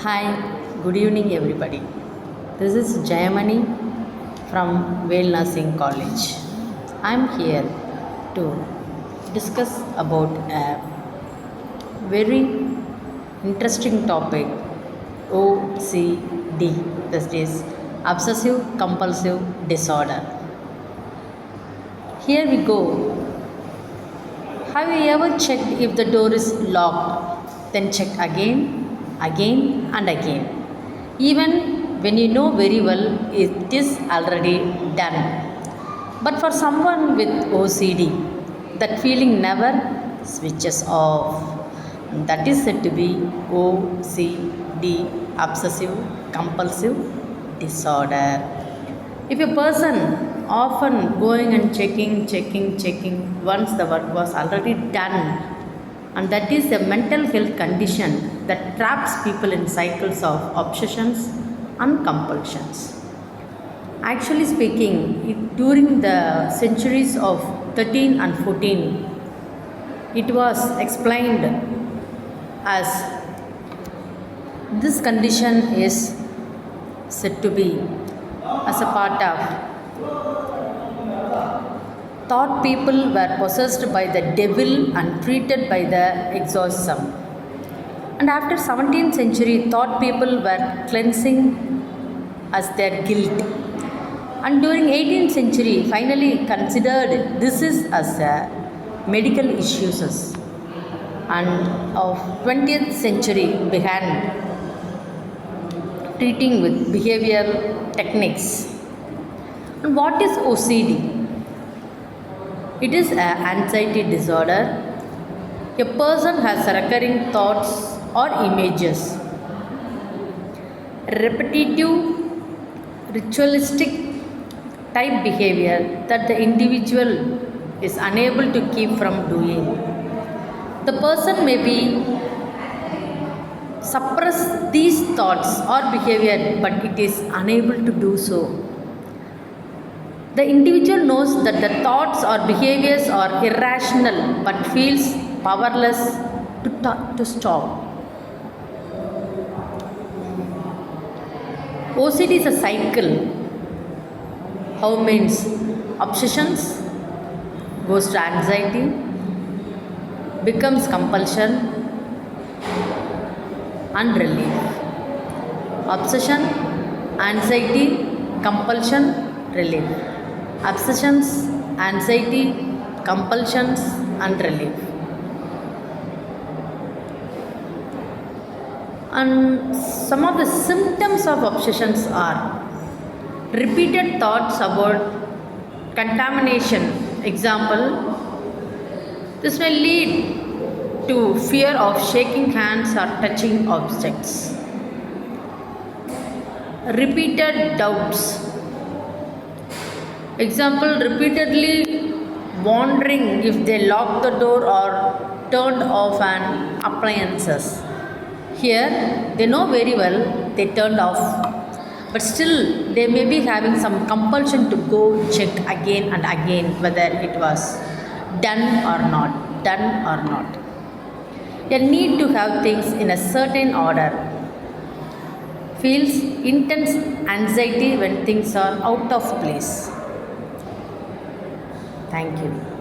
Hi, good evening everybody. This is Jayamani from Vale Nursing College. I'm here to discuss about a very interesting topic, OCD, that is Obsessive Compulsive Disorder. Here we go. Have you ever checked if the door is locked, then check again, and again, even when you know very well it is already done? But for someone with OCD, that feeling never switches off. That is said to be OCD, Obsessive Compulsive Disorder. If a person often going and checking once the work was already done, and that is a mental health condition that traps people in cycles of obsessions and compulsions. Actually speaking, during the centuries of 13 and 14, it was explained as this condition is said to be as a part of thought people were possessed by the devil and treated by the exorcism. And after 17th century, thought people were cleansing as their guilt. And during 18th century, finally considered this is as a medical issues. And of 20th century began treating with behavioral techniques. And what is OCD? It is an anxiety disorder. A person has recurring thoughts or images, repetitive, ritualistic type behavior that the individual is unable to keep from doing. The person may be suppress these thoughts or behavior, but it is unable to do so. The individual knows that the thoughts or behaviors are irrational but feels powerless to stop. OCD is a cycle. How means obsessions goes to anxiety, becomes compulsion and relief. Obsession, anxiety, compulsion, relief. Obsessions, anxiety, compulsions and relief. And some of the symptoms of obsessions are repeated thoughts about contamination. Example, this may lead to fear of shaking hands or touching objects. Repeated doubts. Example, repeatedly wondering if they locked the door or turned off an appliances. Here, they know very well they turned off, but still they may be having some compulsion to go check again and again whether it was done or not. A need to have things in a certain order. Feels intense anxiety when things are out of place. Thank you.